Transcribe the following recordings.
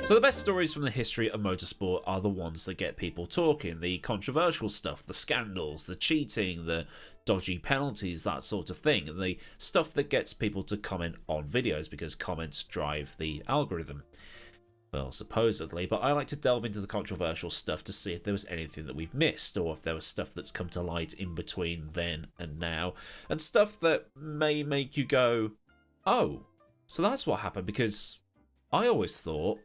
So the best stories from the history of motorsport are the ones that get people talking, the controversial stuff, the scandals, the cheating, the dodgy penalties, that sort of thing, and the stuff that gets people to comment on videos because comments drive the algorithm. Well, supposedly, but I like to delve into the controversial stuff to see if there was anything that we've missed, or if there was stuff that's come to light in between then and now, and stuff that may make you go, oh, so that's what happened, because I always thought.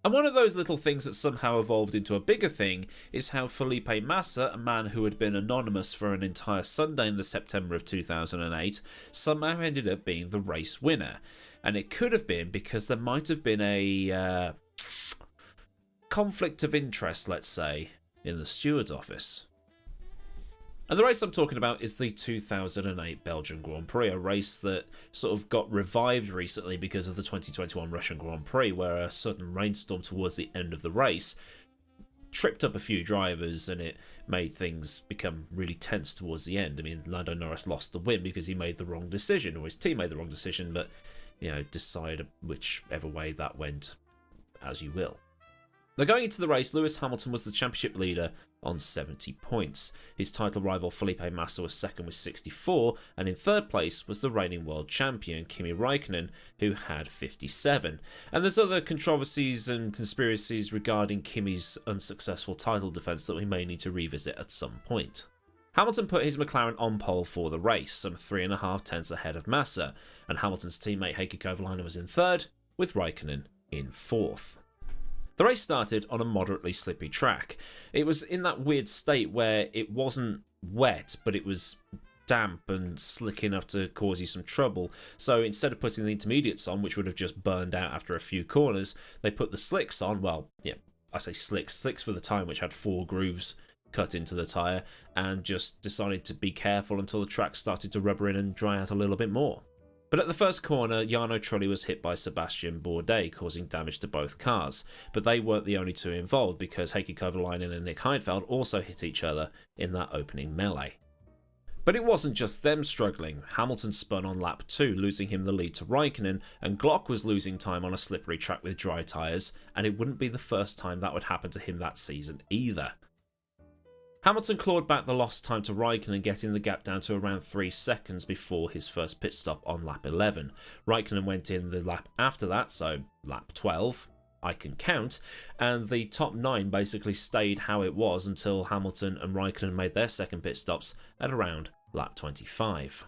And one of those little things that somehow evolved into a bigger thing is how Felipe Massa, a man who had been anonymous for an entire Sunday in the September of 2008, somehow ended up being the race winner. And it could have been because there might have been a conflict of interest, let's say, in the steward's office. And the race I'm talking about is the 2008 Belgian Grand Prix, a race that sort of got revived recently because of the 2021 Russian Grand Prix, where a sudden rainstorm towards the end of the race tripped up a few drivers and it made things become really tense towards the end. I mean, Lando Norris lost the win because he made the wrong decision, or his team made the wrong decision, but, you know, decide whichever way that went as you will. Now, going into the race, Lewis Hamilton was the championship leader on 70 points. His title rival Felipe Massa was second with 64, and in third place was the reigning world champion Kimi Raikkonen, who had 57. And there's other controversies and conspiracies regarding Kimi's unsuccessful title defence that we may need to revisit at some point. Hamilton put his McLaren on pole for the race, some 3.5 tenths ahead of Massa, and Hamilton's teammate Heikki Kovalainen was in third, with Raikkonen in fourth. The race started on a moderately slippy track. It was in that weird state where it wasn't wet, but it was damp and slick enough to cause you some trouble. So instead of putting the intermediates on, which would have just burned out after a few corners, they put the slicks on. Well, yeah, I say slicks for the time, which had 4 grooves cut into the tyre, and just decided to be careful until the track started to rubber in and dry out a little bit more. But at the first corner, Jarno Trulli was hit by Sebastian Bourdais, causing damage to both cars. But they weren't the only two involved, because Heikki Kovalainen and Nick Heidfeld also hit each other in that opening melee. But it wasn't just them struggling. Hamilton spun on lap 2, losing him the lead to Raikkonen, and Glock was losing time on a slippery track with dry tyres, and it wouldn't be the first time that would happen to him that season either. Hamilton clawed back the lost time to Raikkonen, getting the gap down to around 3 seconds before his first pit stop on lap 11. Raikkonen went in the lap after that, so lap 12, I can count, and the top 9 basically stayed how it was until Hamilton and Raikkonen made their second pit stops at around lap 25.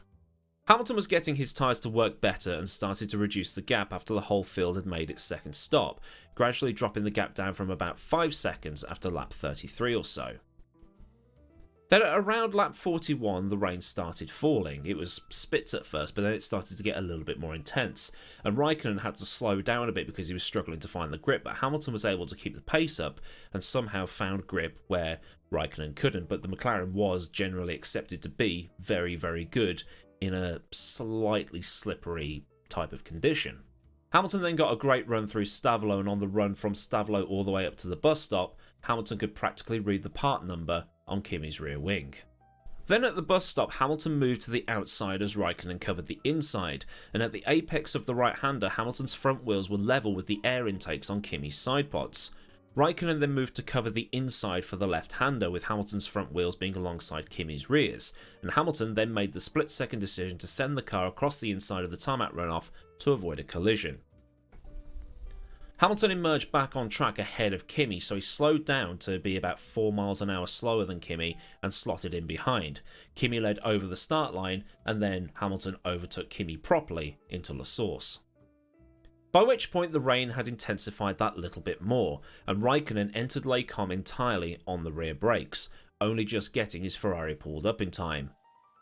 Hamilton was getting his tyres to work better and started to reduce the gap after the whole field had made its second stop, gradually dropping the gap down from about 5 seconds after lap 33 or so. Then at around lap 41, the rain started falling. It was spits at first, but then it started to get a little bit more intense, and Raikkonen had to slow down a bit because he was struggling to find the grip, but Hamilton was able to keep the pace up and somehow found grip where Raikkonen couldn't, but the McLaren was generally accepted to be very, very good in a slightly slippery type of condition. Hamilton then got a great run through Stavelot, and on the run from Stavelot all the way up to the bus stop, Hamilton could practically read the part number on Kimi's rear wing. Then at the bus stop, Hamilton moved to the outside as Raikkonen covered the inside, and at the apex of the right-hander, Hamilton's front wheels were level with the air intakes on Kimi's side pods. Raikkonen then moved to cover the inside for the left-hander, with Hamilton's front wheels being alongside Kimi's rears, and Hamilton then made the split-second decision to send the car across the inside of the tarmac runoff to avoid a collision. Hamilton emerged back on track ahead of Kimi, so he slowed down to be about 4 miles an hour slower than Kimi and slotted in behind. Kimi led over the start line, and then Hamilton overtook Kimi properly into La Source. By which point the rain had intensified that little bit more, and Raikkonen entered Les Combes entirely on the rear brakes, only just getting his Ferrari pulled up in time.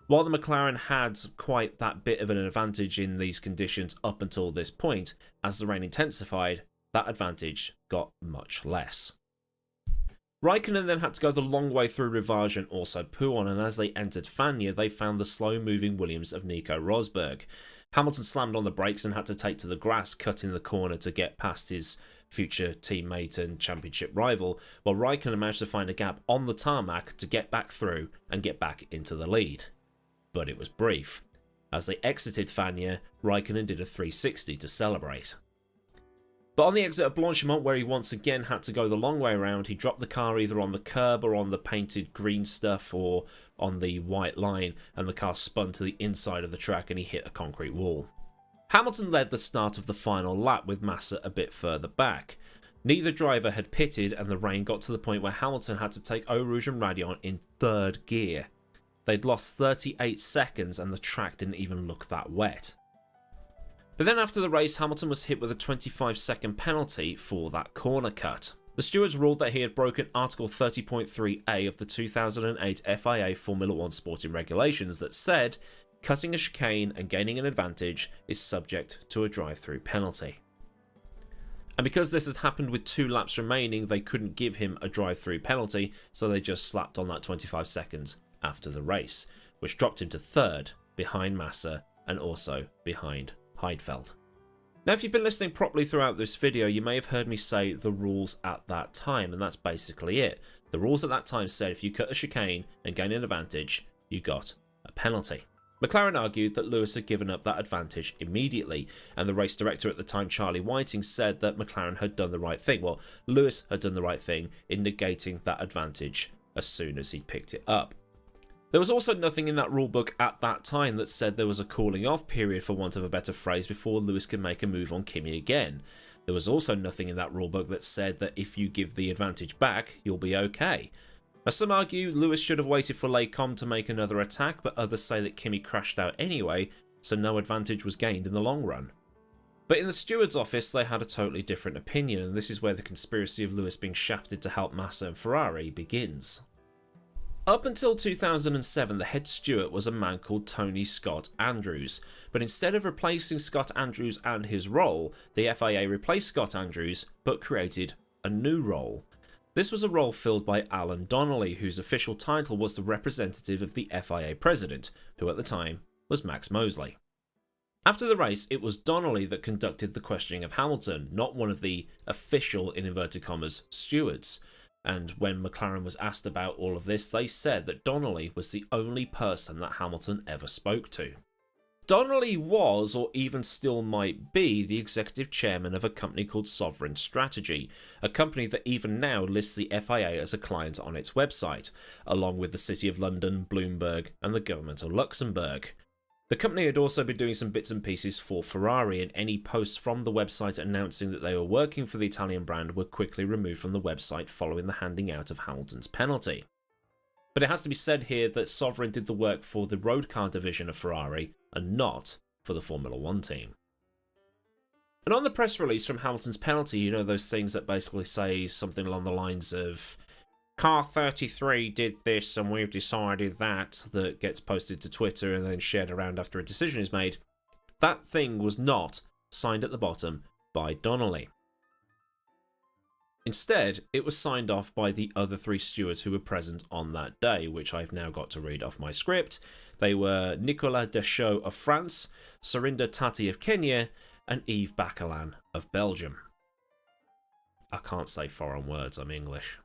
While the McLaren had quite that bit of an advantage in these conditions up until this point, as the rain intensified, that advantage got much less. Raikkonen then had to go the long way through Rivage and also Pouhon, and as they entered Fagnes, they found the slow-moving Williams of Nico Rosberg. Hamilton slammed on the brakes and had to take to the grass, cutting the corner to get past his future teammate and championship rival, while Raikkonen managed to find a gap on the tarmac to get back through and get back into the lead. But it was brief. As they exited Fagnes, Raikkonen did a 360 to celebrate. But on the exit of Blanchimont, where he once again had to go the long way around, he dropped the car either on the curb or on the painted green stuff or on the white line, and the car spun to the inside of the track and he hit a concrete wall. Hamilton led the start of the final lap with Massa a bit further back. Neither driver had pitted, and the rain got to the point where Hamilton had to take Eau Rouge and Raidillon in third gear. They'd lost 38 seconds and the track didn't even look that wet. But then after the race, Hamilton was hit with a 25-second penalty for that corner cut. The stewards ruled that he had broken Article 30.3a of the 2008 FIA Formula 1 sporting regulations that said, cutting a chicane and gaining an advantage is subject to a drive-through penalty. And because this had happened with 2 laps remaining, they couldn't give him a drive-through penalty, so they just slapped on that 25 seconds after the race, which dropped him to third, behind Massa and also behind Heidfeld. Now, if you've been listening properly throughout this video, you may have heard me say the rules at that time, and that's basically it. The rules at that time said if you cut a chicane and gain an advantage, you got a penalty. McLaren argued that Lewis had given up that advantage immediately, and the race director at the time, Charlie Whiting, said that McLaren had done the right thing. Well, Lewis had done the right thing in negating that advantage as soon as he picked it up. There was also nothing in that rulebook at that time that said there was a cooling off period, for want of a better phrase, before Lewis could make a move on Kimi again. There was also nothing in that rulebook that said that if you give the advantage back, you'll be okay. Now, some argue Lewis should have waited for Lecombe to make another attack, but others say that Kimi crashed out anyway, so no advantage was gained in the long run. But in the steward's office, they had a totally different opinion, and this is where the conspiracy of Lewis being shafted to help Massa and Ferrari begins. Up until 2007, the head steward was a man called Tony Scott Andrews, but instead of replacing Scott Andrews and his role, the FIA replaced Scott Andrews, but created a new role. This was a role filled by Alan Donnelly, whose official title was the representative of the FIA president, who at the time was Max Mosley. After the race, it was Donnelly that conducted the questioning of Hamilton, not one of the official, in inverted commas, stewards. And when McLaren was asked about all of this, they said that Donnelly was the only person that Hamilton ever spoke to. Donnelly was, or even still might be, the executive chairman of a company called Sovereign Strategy, a company that even now lists the FIA as a client on its website, along with the City of London, Bloomberg, and the government of Luxembourg. The company had also been doing some bits and pieces for Ferrari, and any posts from the website announcing that they were working for the Italian brand were quickly removed from the website following the handing out of Hamilton's penalty. But it has to be said here that Sovereign did the work for the road car division of Ferrari and not for the Formula 1 team. And on the press release from Hamilton's penalty, you know those things that basically say something along the lines of Car 33 did this and we've decided that gets posted to Twitter and then shared around after a decision is made. That thing was not signed at the bottom by Donnelly. Instead, it was signed off by the other 3 stewards who were present on that day, which I've now got to read off my script. They were Nicolas Deschaux of France, Surinder Tati of Kenya, and Yves Bacalan of Belgium. I can't say foreign words, I'm English.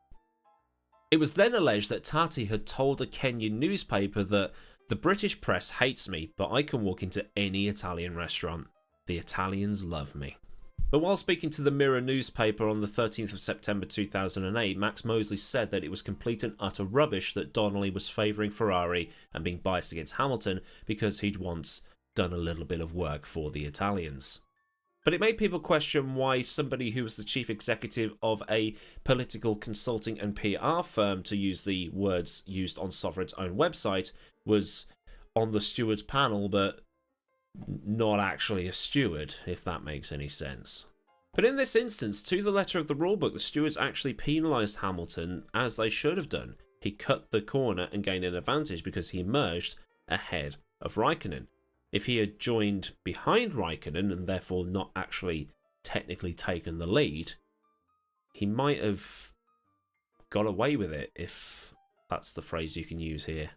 It was then alleged that Tati had told a Kenyan newspaper that the British press hates me, but I can walk into any Italian restaurant. The Italians love me. But while speaking to the Mirror newspaper on the 13th of September 2008, Max Mosley said that it was complete and utter rubbish that Donnelly was favouring Ferrari and being biased against Hamilton because he'd once done a little bit of work for the Italians. But it made people question why somebody who was the chief executive of a political consulting and PR firm, to use the words used on Sovereign's own website, was on the stewards panel but not actually a steward, if that makes any sense. But in this instance, to the letter of the rulebook, the stewards actually penalised Hamilton as they should have done. He cut the corner and gained an advantage because he emerged ahead of Raikkonen. If he had joined behind Raikkonen and therefore not actually technically taken the lead, he might have got away with it, if that's the phrase you can use here.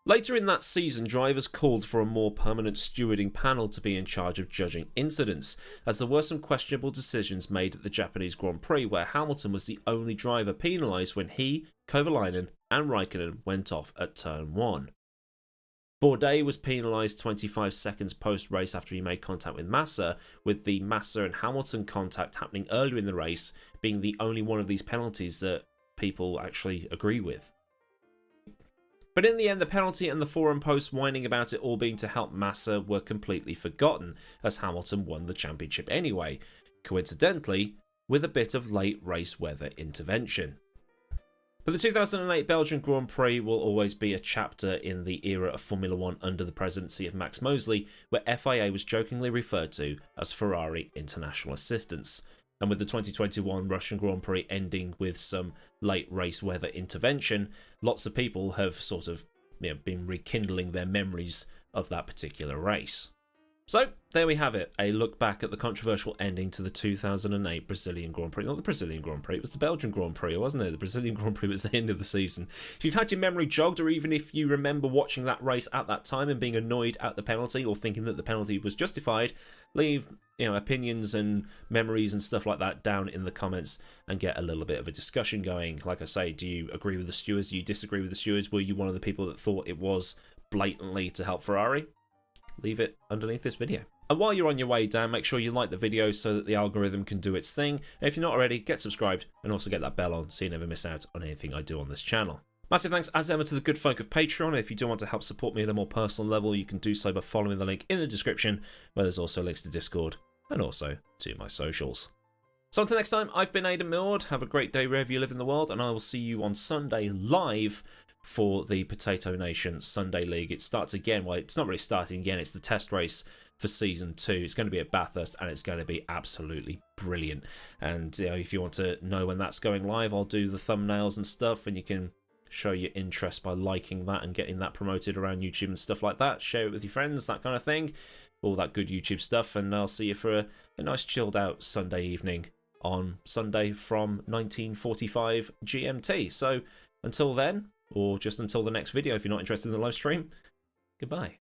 Later in that season, drivers called for a more permanent stewarding panel to be in charge of judging incidents, as there were some questionable decisions made at the Japanese Grand Prix where Hamilton was the only driver penalised when he, Kovalainen and Raikkonen went off at turn 1. Bourdais was penalised 25 seconds post-race after he made contact with Massa, with the Massa and Hamilton contact happening earlier in the race being the only one of these penalties that people actually agree with. But in the end, the penalty and the forum posts whining about it all being to help Massa were completely forgotten, as Hamilton won the championship anyway, coincidentally with a bit of late race weather intervention. But the 2008 Belgian Grand Prix will always be a chapter in the era of Formula 1 under the presidency of Max Mosley, where FIA was jokingly referred to as Ferrari International Assistance. And with the 2021 Russian Grand Prix ending with some late race weather intervention, lots of people have sort of been rekindling their memories of that particular race. So, there we have it, a look back at the controversial ending to the 2008 Brazilian Grand Prix. Not the Brazilian Grand Prix, it was the Belgian Grand Prix, wasn't it? The Brazilian Grand Prix was the end of the season. If you've had your memory jogged, or even if you remember watching that race at that time and being annoyed at the penalty, or thinking that the penalty was justified, leave opinions and memories and stuff like that down in the comments and get a little bit of a discussion going. Like I say, do you agree with the stewards? Do you disagree with the stewards? Were you one of the people that thought it was blatantly to help Ferrari? Leave it underneath this video. And while you're on your way down, make sure you like the video so that the algorithm can do its thing. And if you're not already, get subscribed and also get that bell on so you never miss out on anything I do on this channel. Massive thanks as ever to the good folk of Patreon. And if you do want to help support me at a more personal level, you can do so by following the link in the description, where there's also links to Discord and also to my socials. So until next time, I've been Aidan Millward. Have a great day wherever you live in the world, and I will see you on Sunday live for the Potato Nation Sunday League. It starts again. Well, it's not really starting again. It's the test race for Season 2. It's going to be at Bathurst, and it's going to be absolutely brilliant. And if you want to know when that's going live, I'll do the thumbnails and stuff, and you can show your interest by liking that and getting that promoted around YouTube and stuff like that. Share it with your friends, that kind of thing. All that good YouTube stuff, and I'll see you for a nice chilled out Sunday evening on Sunday from 1945 GMT. So until then, or just until the next video if you're not interested in the live stream, goodbye.